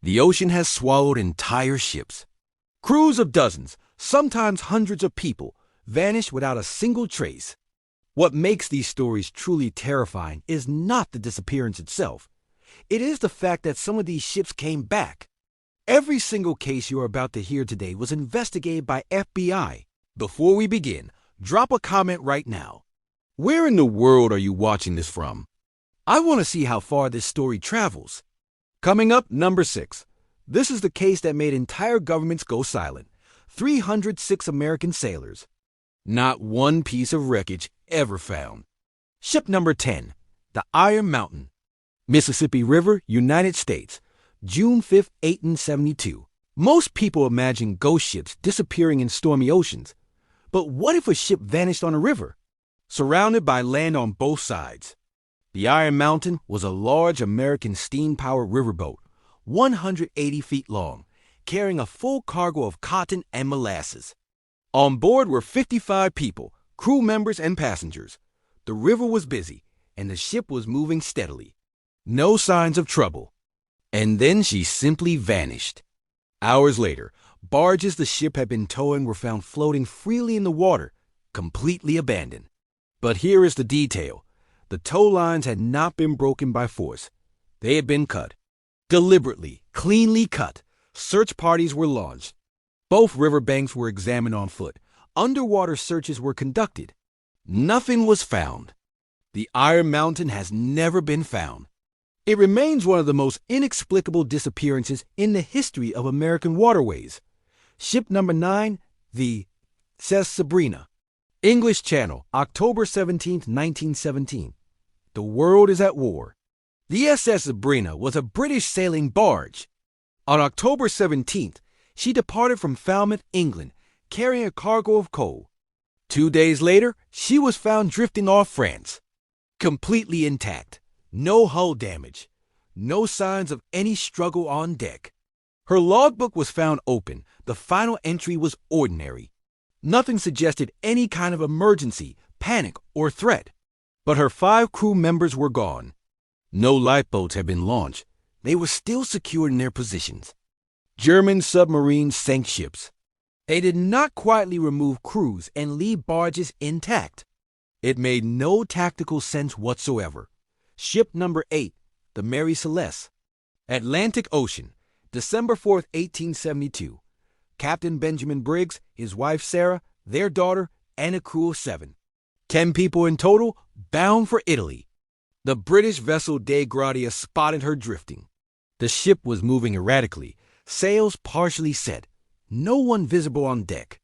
The ocean has swallowed entire ships. Crews of dozens, sometimes hundreds of people, vanish without a single trace. What makes these stories truly terrifying is not the disappearance itself. It is the fact that some of these ships came back. Every single case you are about to hear today was investigated by FBI. Before we begin, drop a comment right now. Where in the world are you watching this from? I want to see how far this story travels. Coming up, number 6. This is the case that made entire governments go silent. 306 American sailors. Not one piece of wreckage ever found. Ship number 10, the Iron Mountain. Mississippi River, United States, June 5, 1872. Most people imagine ghost ships disappearing in stormy oceans. But what if a ship vanished on a river, surrounded by land on both sides? The Iron Mountain was a large American steam-powered riverboat, 180 feet long, carrying a full cargo of cotton and molasses. On board were 55 people, crew members and passengers. The river was busy, and the ship was moving steadily. No signs of trouble. And then she simply vanished. Hours later, barges the ship had been towing were found floating freely in the water, completely abandoned. But here is the detail. The tow lines had not been broken by force. They had been cut. Deliberately, cleanly cut. Search parties were launched. Both riverbanks were examined on foot. Underwater searches were conducted. Nothing was found. The Iron Mountain has never been found. It remains one of the most inexplicable disappearances in the history of American waterways. Ship number 9, the USS Sabrina. English Channel, October 17, 1917. The world is at war. The USS Sabrina was a British sailing barge. On October 17th, she departed from Falmouth, England, carrying a cargo of coal. 2 days later, she was found drifting off France. Completely intact. No hull damage. No signs of any struggle on deck. Her logbook was found open. The final entry was ordinary. Nothing suggested any kind of emergency, panic, or threat. But her 5 crew members were gone. No lifeboats had been launched. They were still secured in their positions. German submarines sank ships. They did not quietly remove crews and leave barges intact. It made no tactical sense whatsoever. Ship number 8, the Mary Celeste. Atlantic Ocean, December 4, 1872. Captain Benjamin Briggs, his wife Sarah, their daughter, and a crew of 7. 10 people in total, bound for Italy. The British vessel De Gradia spotted her drifting. The ship was moving erratically, sails partially set, no one visible on deck.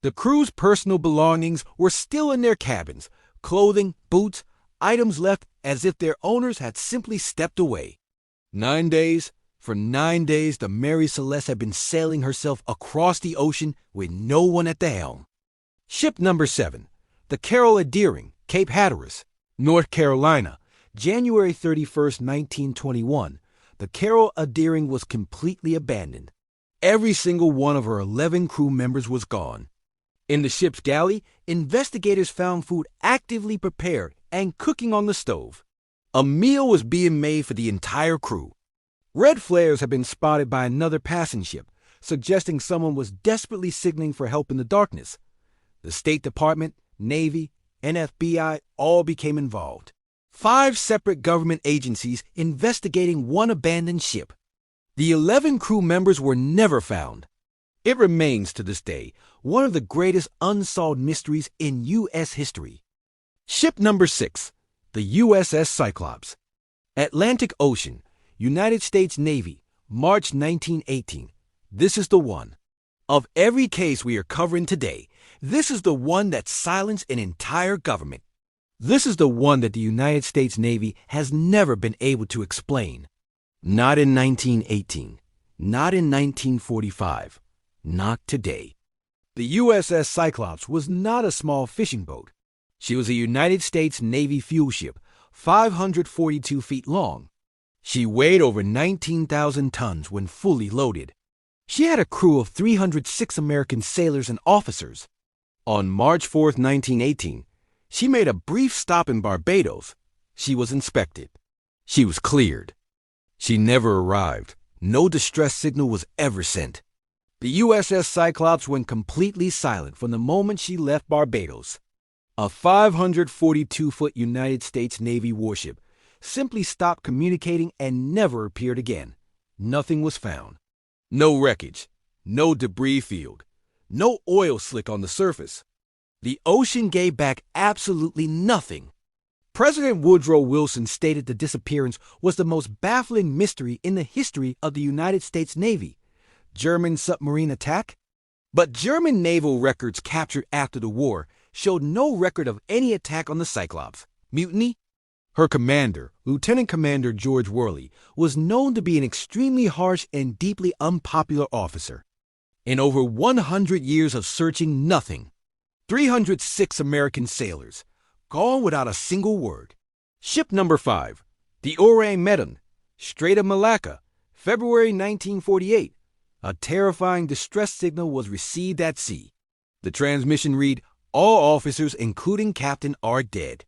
The crew's personal belongings were still in their cabins, clothing, boots, items left as if their owners had simply stepped away. 9 days. For 9 days, the Mary Celeste had been sailing herself across the ocean with no one at the helm. Ship number 7, the Carroll A, Cape Hatteras, North Carolina, January 31, 1921. The Carroll A was completely abandoned. Every single one of her 11 crew members was gone. In the ship's galley, investigators found food actively prepared and cooking on the stove. A meal was being made for the entire crew. Red flares had been spotted by another passing ship, suggesting someone was desperately signaling for help in the darkness. The State Department, Navy, and FBI all became involved. 5 separate government agencies investigating one abandoned ship. The 11 crew members were never found. It remains to this day one of the greatest unsolved mysteries in U.S. history. Ship number 6, the USS Cyclops. Atlantic Ocean, United States Navy, March 1918. This is the one. Of every case we are covering today, this is the one that silenced an entire government. This is the one that the United States Navy has never been able to explain. Not in 1918. Not in 1945. Not today. The USS Cyclops was not a small fishing boat. She was a United States Navy fuel ship, 542 feet long. She weighed over 19,000 tons when fully loaded. She had a crew of 306 American sailors and officers. On March 4, 1918, she made a brief stop in Barbados. She was inspected. She was cleared. She never arrived, No distress signal was ever sent. The USS Cyclops went completely silent from the moment she left Barbados. A 542-foot United States Navy warship simply stopped communicating and never appeared again. Nothing was found. No wreckage, no debris field, no oil slick on the surface. The ocean gave back absolutely nothing. President Woodrow Wilson stated the disappearance was the most baffling mystery in the history of the United States Navy. German submarine attack? But German naval records captured after the war showed no record of any attack on the Cyclops. Mutiny? Her commander, Lieutenant Commander George Worley, was known to be an extremely harsh and deeply unpopular officer. In over 100 years of searching, nothing. 306 American sailors, gone without a single word. Ship number 5, the Orang Medan, Strait of Malacca, February 1948. A terrifying distress signal was received at sea. The transmission read, "All officers, including captain, are dead.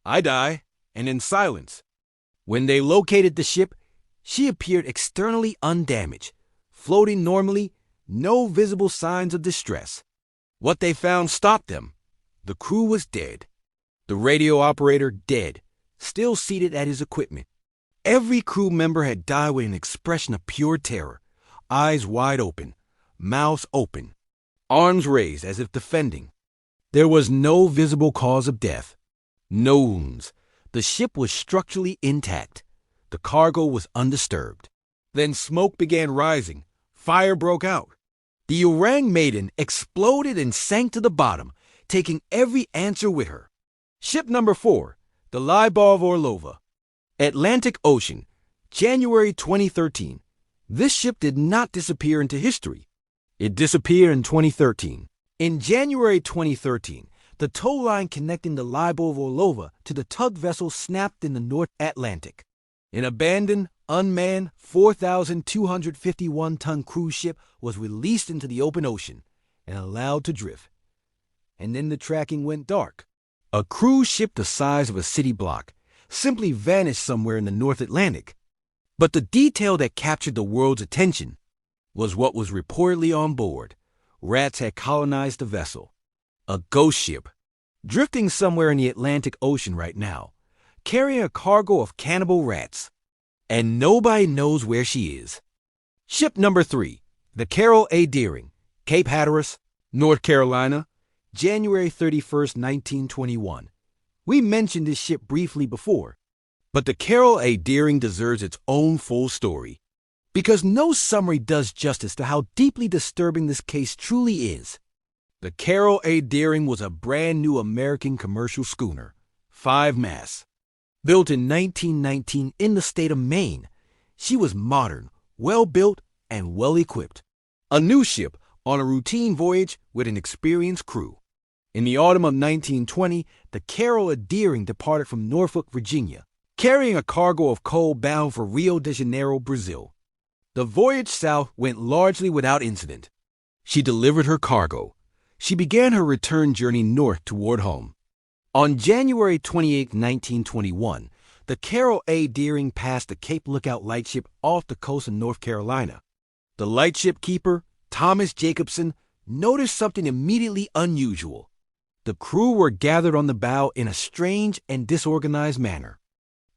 I die," and in silence. When they located the ship, she appeared externally undamaged, floating normally, no visible signs of distress. What they found stopped them. The crew was dead. The radio operator dead, still seated at his equipment. Every crew member had died with an expression of pure terror, eyes wide open, mouths open, arms raised as if defending. There was no visible cause of death, no wounds. The ship was structurally intact. The cargo was undisturbed. Then smoke began rising. Fire broke out. The Orang Maiden exploded and sank to the bottom, taking every answer with her. Ship number 4, the Libov Orlova, Atlantic Ocean, January 2013. This ship did not disappear into history. It disappeared in 2013. In January 2013, the tow line connecting the Libov Orlova to the tug vessel snapped in the North Atlantic. An abandoned, unmanned 4,251-ton cruise ship was released into the open ocean and allowed to drift. And then the tracking went dark. A cruise ship the size of a city block simply vanished somewhere in the North Atlantic. But the detail that captured the world's attention was what was reportedly on board. Rats had colonized the vessel. A ghost ship, drifting somewhere in the Atlantic Ocean right now, carrying a cargo of cannibal rats. And nobody knows where she is. Ship number 3, the Carroll A. Deering, Cape Hatteras, North Carolina, January 31st, 1921. We mentioned this ship briefly before, but the Carroll A. Deering deserves its own full story, because no summary does justice to how deeply disturbing this case truly is. The Carroll A. Deering was a brand new American commercial schooner, 5 masts. Built in 1919 in the state of Maine, she was modern, well-built, and well-equipped. A new ship on a routine voyage with an experienced crew. In the autumn of 1920, the Carroll A. Deering departed from Norfolk, Virginia, carrying a cargo of coal bound for Rio de Janeiro, Brazil. The voyage south went largely without incident. She delivered her cargo. She began her return journey north toward home. On January 28, 1921, the Carroll A. Deering passed the Cape Lookout lightship off the coast of North Carolina. The lightship keeper, Thomas Jacobson, noticed something immediately unusual. The crew were gathered on the bow in a strange and disorganized manner.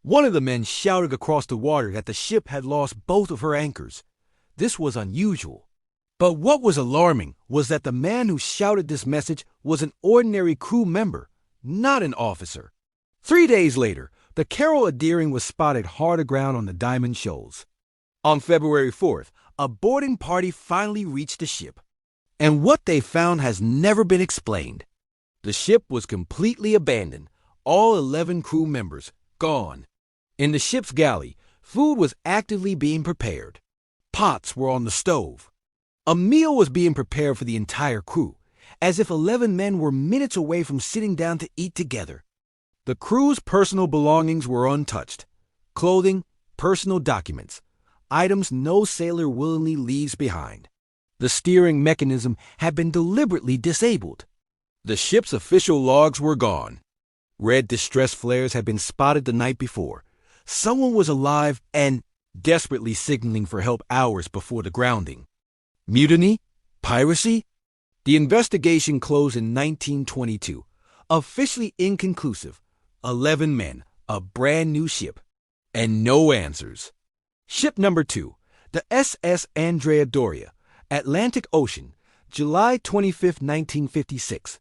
One of the men shouted across the water that the ship had lost both of her anchors. This was unusual. But what was alarming was that the man who shouted this message was an ordinary crew member, not an officer. 3 days later, the Carroll A. Deering was spotted hard aground on the Diamond Shoals. On February 4th, a boarding party finally reached the ship. And what they found has never been explained. The ship was completely abandoned, all 11 crew members gone. In the ship's galley, food was actively being prepared. Pots were on the stove. A meal was being prepared for the entire crew, as if 11 men were minutes away from sitting down to eat together. The crew's personal belongings were untouched. Clothing, personal documents, items no sailor willingly leaves behind. The steering mechanism had been deliberately disabled. The ship's official logs were gone. Red distress flares had been spotted the night before. Someone was alive and desperately signaling for help hours before the grounding. Mutiny? Piracy? The investigation closed in 1922. Officially inconclusive. 11 men, a brand new ship, and no answers. Ship number 2, the SS Doria, Atlantic Ocean, July 25, 1956.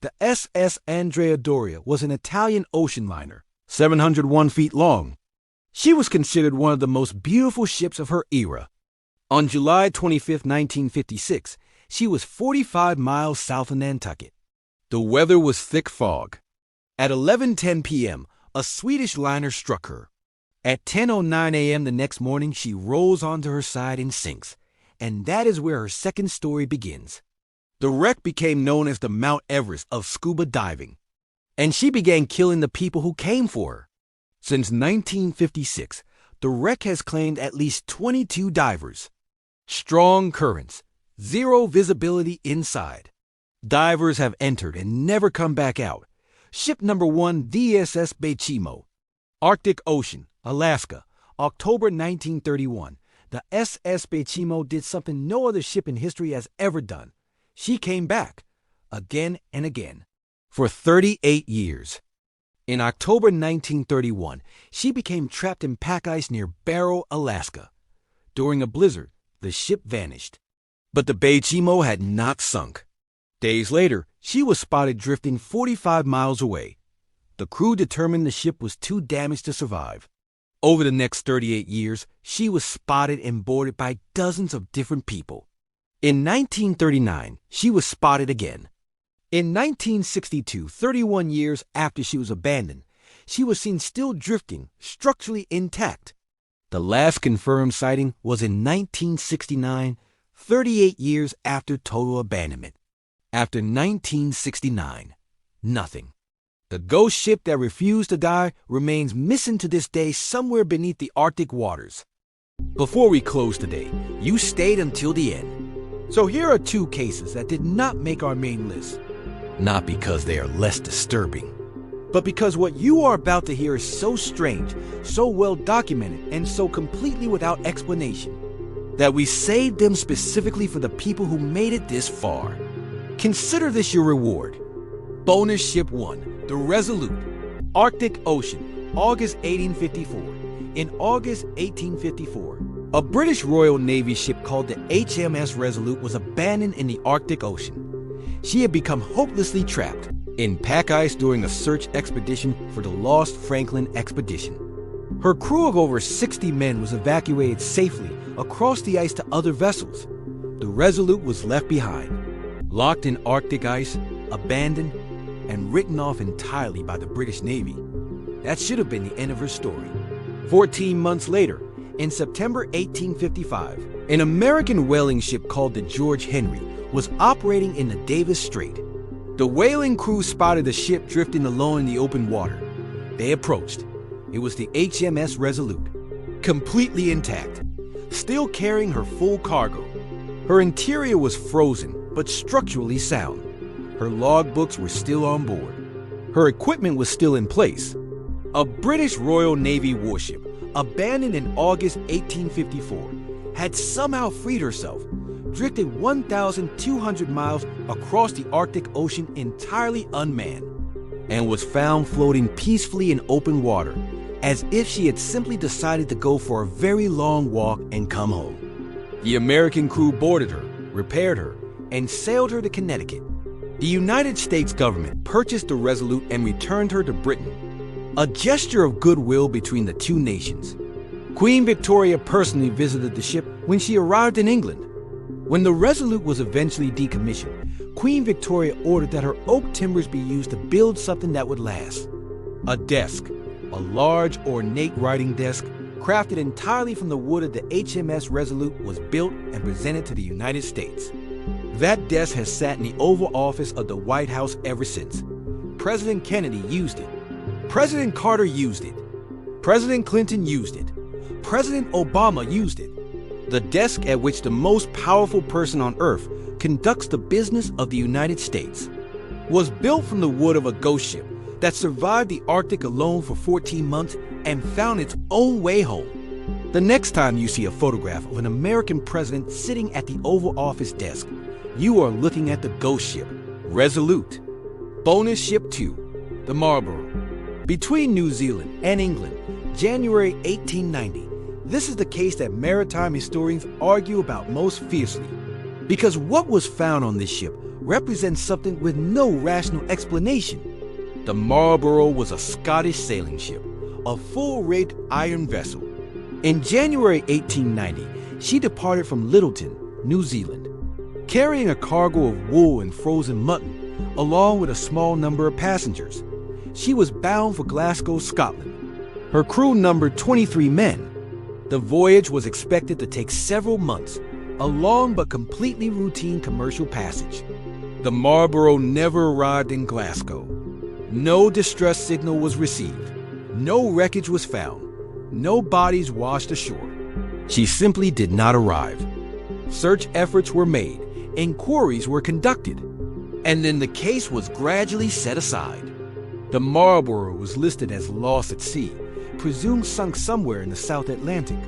The SS Doria was an Italian ocean liner, 701 feet long. She was considered one of the most beautiful ships of her era. On July 25, 1956, she was 45 miles south of Nantucket. The weather was thick fog. At 11:10 p.m., a Swedish liner struck her. At 10:09 a.m. the next morning, she rolls onto her side and sinks, and that is where her second story begins. The wreck became known as the Mount Everest of scuba diving, and she began killing the people who came for her. Since 1956, the wreck has claimed at least 22 divers. Strong currents, zero visibility inside. Divers have entered and never come back out. Ship number 1, the USS Baychimo, Arctic Ocean, Alaska, October 1931. The SS Baychimo did something no other ship in history has ever done. She came back, again and again, for 38 years. In October 1931, she became trapped in pack ice near Carroll, Alaska. During a blizzard, the ship vanished. But the Baychimo had not sunk. Days later, she was spotted drifting 45 miles away. The crew determined the ship was too damaged to survive. Over the next 38 years, she was spotted and boarded by dozens of different people. In 1939, she was spotted again. In 1962, 31 years after she was abandoned, she was seen still drifting, structurally intact. The last confirmed sighting was in 1969, 38 years after total abandonment. After 1969, nothing. The ghost ship that refused to die remains missing to this day somewhere beneath the Arctic waters. Before we close today, you stayed until the end. So here are 2 cases that did not make our main list. Not because they are less disturbing, but because what you are about to hear is so strange, so well documented, and so completely without explanation, that we saved them specifically for the people who made it this far. Consider this your reward. Bonus Ship 1, the Resolute, Arctic Ocean, August 1854. In August 1854, a British Royal Navy ship called the HMS Resolute was abandoned in the Arctic Ocean. She had become hopelessly trapped in pack ice during a search expedition for the lost Franklin expedition. Her crew of over 60 men was evacuated safely across the ice to other vessels. The Resolute was left behind, locked in Arctic ice, abandoned, and written off entirely by the British Navy. That should have been the end of her story. 14 months later, in September 1855, an American whaling ship called the George Henry was operating in the Davis Strait. The whaling crew spotted the ship drifting alone in the open water. They approached. It was the HMS Resolute, completely intact, still carrying her full cargo. Her interior was frozen, but structurally sound. Her logbooks were still on board. Her equipment was still in place. A British Royal Navy warship, abandoned in August 1854, had somehow freed herself, drifted 1,200 miles across the Arctic Ocean entirely unmanned, and was found floating peacefully in open water, as if she had simply decided to go for a very long walk and come home. The American crew boarded her, repaired her, and sailed her to Connecticut. The United States government purchased the Resolute and returned her to Britain, a gesture of goodwill between the two nations. Queen Victoria personally visited the ship when she arrived in England. When the Resolute was eventually decommissioned, Queen Victoria ordered that her oak timbers be used to build something that would last. A desk, a large ornate writing desk, crafted entirely from the wood of the HMS Resolute, was built and presented to the United States. That desk has sat in the Oval Office of the White House ever since. President Kennedy used it. President Carter used it. President Clinton used it. President Obama used it. The desk at which the most powerful person on Earth conducts the business of the United States was built from the wood of a ghost ship that survived the Arctic alone for 14 months and found its own way home. The next time you see a photograph of an American president sitting at the Oval Office desk, you are looking at the ghost ship, Resolute. Bonus Ship 2, the Marlborough. Between New Zealand and England, January 1890, this is the case that maritime historians argue about most fiercely. Because what was found on this ship represents something with no rational explanation. The Marlborough was a Scottish sailing ship, a full-rigged iron vessel. In January 1890, she departed from Lyttelton, New Zealand, carrying a cargo of wool and frozen mutton, along with a small number of passengers. She was bound for Glasgow, Scotland. Her crew numbered 23 men. The voyage was expected to take several months, a long but completely routine commercial passage. The Marlborough never arrived in Glasgow. No distress signal was received. No wreckage was found. No bodies washed ashore. She simply did not arrive. Search efforts were made. Inquiries were conducted. And then the case was gradually set aside. The Marlborough was listed as lost at sea, presumed sunk somewhere in the South Atlantic.